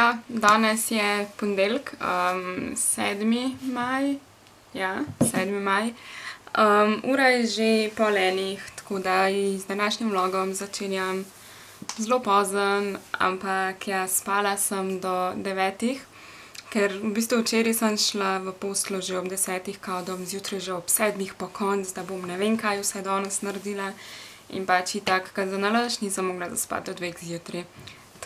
Ja, danes je ponedeljek, 7. maj. Ja, 7. maj. Ura je že pol enih, tako da z današnjim vlogom začenjam zelo pozno, ampak ja, spala sem do 9, ker v bistvu včeraj sem šla v posteljo že ob 10, kao da bom zjutraj že ob 7 po konc, da bom ne vem kaj vse danes naredila. In pač itak, ker zanalaš, nisem mogla zaspati do 2 zjutraj.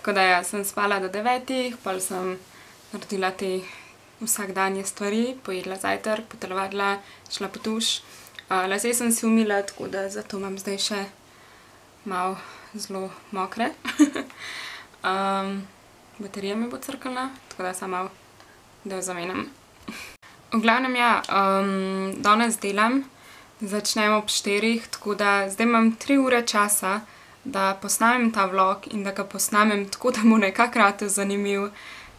Tako da ja, sem spala do 9, pol sem naredila te vsakdanje stvari, pojedla zajtrk, potelovadila, šla po tuš. Lase sem si umila, tako da zato imam zdaj še malo zelo mokre. Baterija mi bo crkala, tako da samo malo, da jo zamenjam. V glavnem ja, danes delam, začnem ob 4, tako da zdaj imam 3 ure časa, da posnamem ta vlog in da ga posnamem tako, da bo nekako ratal zanimiv.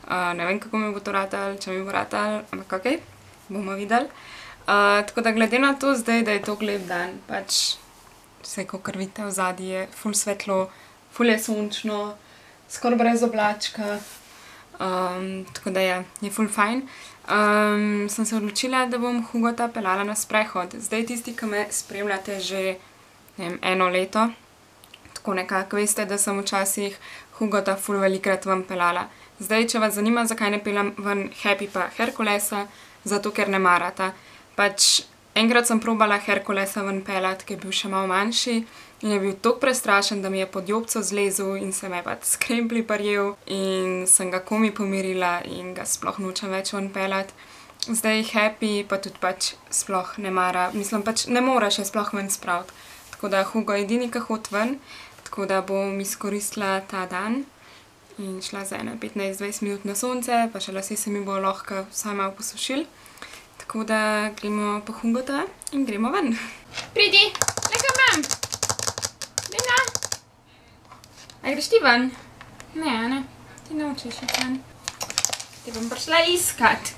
Ne vem, kako mi bo to ratal, če mi bo ratal, ampak okej, bomo videli. Tako da glede na to zdaj, da je to lep dan, pač vse, kakor vidite v zadnji, je ful svetlo, ful je sončno, skoraj brez oblačka, tako da ja, je ful fajn. Sem se odločila, da bom Hugota peljala na sprehod. Zdaj tisti, ki me spremljate že, ne vem, 1 leto, tako nekako veste, da sem včasih Hugota ful velikrat ven peljala. Zdaj, če vas zanima, zakaj ne peljem ven Happy pa Herkulesa, zato ker ne marata. Pač enkrat sem probala Herkulesa ven peljati, ki je bil še malo manjši in je bil toliko prestrašen, da mi je pod jobco zlezel in se me je pač s kremplji prijel in sem ga komaj pomirila in ga sploh nočem več ven peljati. Zdaj Happy pa tudi pač sploh ne mara, mislim pač ne more še sploh ven spraviti. Tako da Hugo je edini, ki hodi ven, tako da bom izkoristila ta dan in šla za 15-20 minut na sonce, pa še lase se mi bo lahko vsaj malo posušili. Tako da gremo po Hugota in gremo ven. Pridi, nekaj imam! Lena! A greš ti ven? Ne, ti nočeš iti ven. Te bom prišla iskat.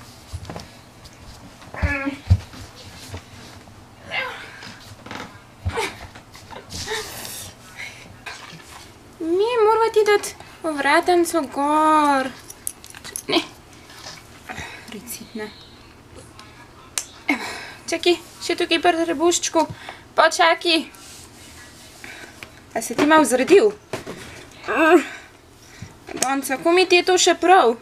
Mi moramo ti dati vratenco gor. Ne. Recitne. Čakaj, še tukaj pri trebuščku. Počakaj. A se ti malo zredil? Donca, ko mi ti je to še prav?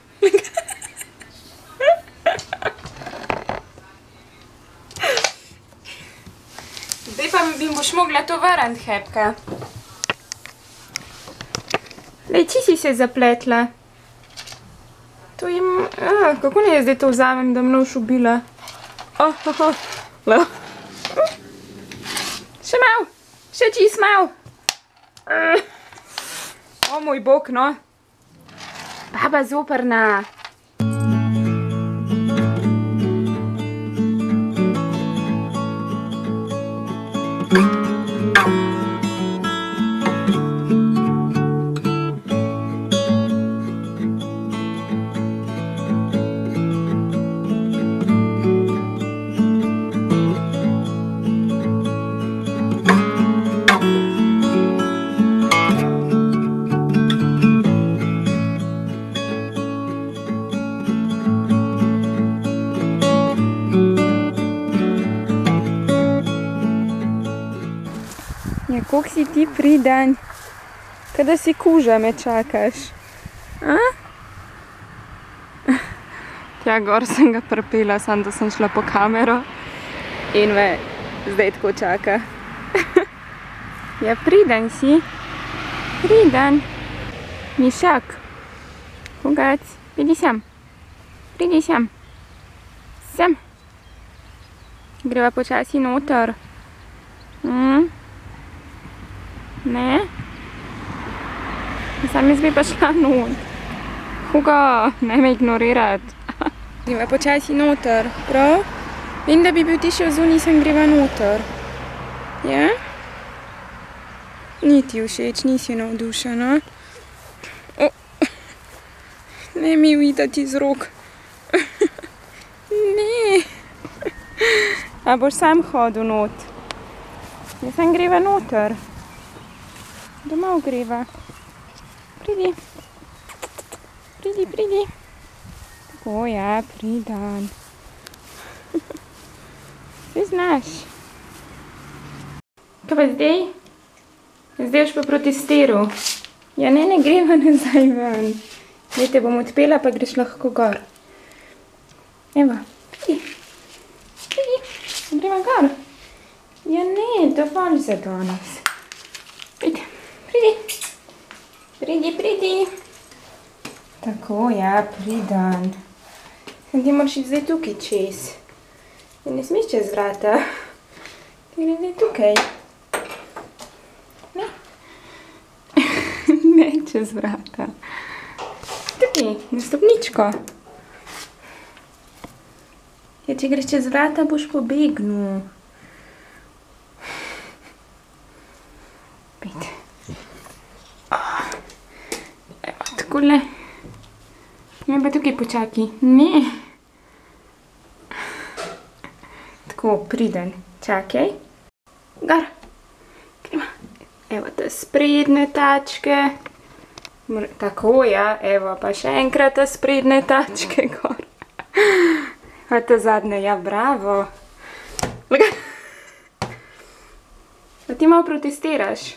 Zdaj pa mi boš mogla to vrniti, Hepka. Lej, si se zapletla. To je... kako ne jaz zdaj to vzamem, da me noš ubila? Še malo, še čist malo. O moj bog, no. Baba zoprna. Ja, koliko si ti priden, kada si kuža me čakaš. Tja gor sem ga pripela, samo da sem šla po kamero in me zdaj tako čaka. Ja, priden si. Priden. Mišak. Hugac, pridi sem. Pridi sem. Sem. Greva počasi noter. Ne? Sam jaz bi pa šla not. Hugo, ne me ignorirati. Greva počasi noter, prav? Vem, da bi bil ti še vzuni, sem greva noter. Ja? Ni ti všeč, nisi navdušena. Ne mi uidati iz rok. Ne. A boš sam hodil not? Jaz sem greva noter. Domov greva. Pridi. Pridi, pridi. pridi. Tako, ja, pridan. Saj znaš. Kaj pa zdaj? Zdaj boš pa proti steru. Ja, ne greva nazaj ven. Zdaj te bom odpela, pa greš lahko gor. Evo, pridi. Pridi, greva gor. Ja, ne, dovolj za danes. Pridi, pridi. Pridi. Tako, ja, pridan. Ti moraš iti zdaj tukaj čez. Ne smeš čez vrata. Ti gre zdaj tukaj. Ne. Ne čez vrata. Tukaj, na stopničko. Ja, če greš čez vrata, boš pobegnil. Pejte. Evo, takole. Me pa tukaj počaki. Ne. Tako, priden. Čakaj. Gor. Gremo. Evo te sprednje tačke. Tako, ja. Evo pa še enkrat te sprednje tačke gor. Pa te zadnje, ja, bravo. A ti malo protestiraš?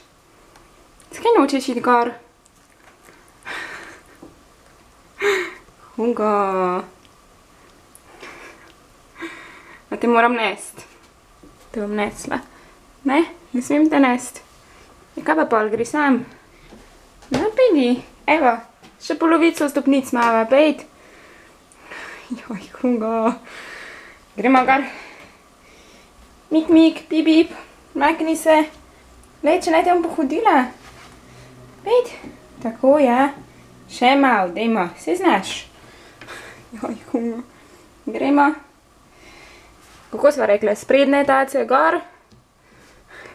Zakaj nočeš iti gor? Hugo. A te moram nest. Te bom nesla. Ne? Ne smem te nest. Kaj pa pol, gre sam? No, pidi. Evo, še polovico stopnic mava, pejt. Joj, Hugo. Gremo gor. Mik, pip, makni se. Lej, če naj te bom pohodila. Pejt. Tako, ja. Še malo, dejmo. Se znaš. Joj, Hugo. Gremo. Kako sva rekla? Sprednje tace gor.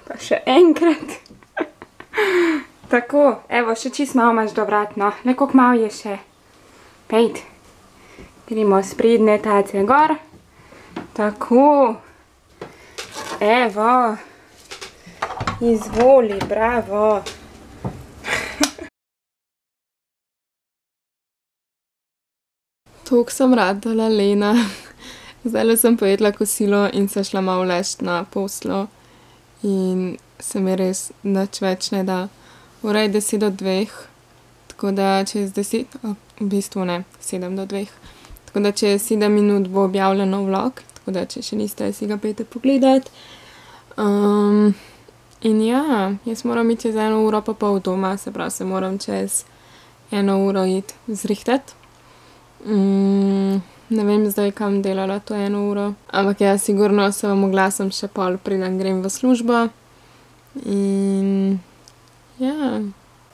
Pa še enkrat. Tako, evo, še čist malo imaš do vrat, no. Le koliko malo je še. Pejt. Gremo sprednje tace gor. Tako. Evo. Izvoli, bravo. Toliko sem ratala lena. Zdajle sem pojedla kosilo in se šla malo ležt na poslo. In se mi res nič več ne da. Ura je 10 do 2, tako da čez 10, v bistvu ne, 7 do 2. Tako da čez 7 minut bo objavljen nov vlog, tako da če še niste, si ga pejte pogledat. In ja, jaz moram iti čez 1 uro pa pol doma, se pravi, se moram čez 1 uro iti zrihtat. Ne vem zdaj, kam delala to 1 uro, ampak ja, sigurno se vam oglasim še pol, preden grem v službo. In ja.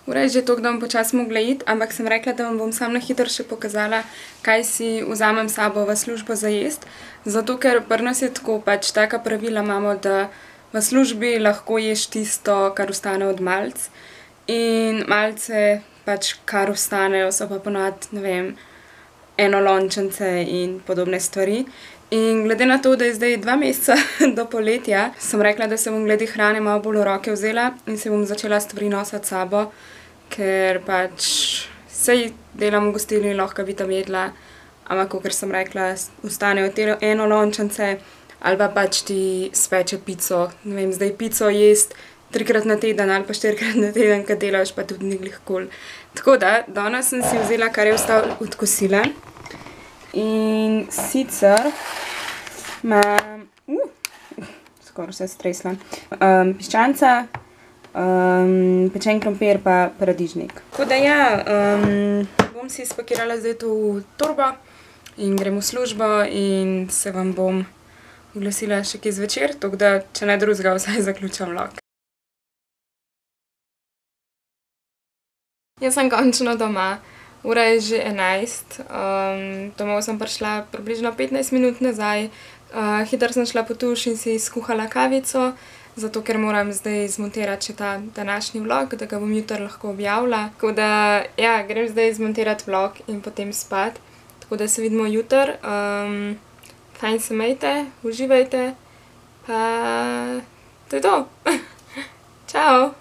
Ura je že toliko, da bom počasi mogla iti, ampak sem rekla, da vam bom sam na hitro še pokazala, kaj si vzamem s sabo v službo za jest. Zato, ker pri nas je tako, pač taka pravila imamo, da v službi lahko ješ tisto, kar ostane od malic. In malice, pač kar ostanejo, so pa ponavadi, ne vem, enolončence in podobne stvari. In glede na to, da je zdaj 2 meseca do poletja, sem rekla, da se bom glede hrane malo bolj v roke vzela in se bom začela stvari nositi s sabo, ker pač sej delam v gostilni, lahko bi tam jedla, ampak kakor sem rekla, ostanejo te enolončence ali pa pač ti speče pico. Ne vem, zdaj pico jest 3-krat na teden ali pa 4-krat na teden, kad delaš, pa tudi ni glih kul. Tako da, danes sem si vzela, kar je ostalo od kosila. In sicer imam, skoraj se stresla, piščanca, pečen krompir pa paradižnik. Tako da ja, bom si spakirala zdaj to v torbo in grem v službo in se vam bom oglasila še kje zvečer, tako da, če ne drugega, vsaj zaključam vlog. Jaz sem končno doma. Ura je že 11, domov sem prišla približno 15 minut nazaj, hitro sem šla po tuš in si skuhala kavico, zato ker moram zdaj zmontirati še ta današnji vlog, da ga bom jutri lahko objavila. Tako da, ja, grem zdaj zmontirati vlog in potem spat, tako da se vidimo jutri. Fajn se imejte, uživajte, pa to je to. Čau!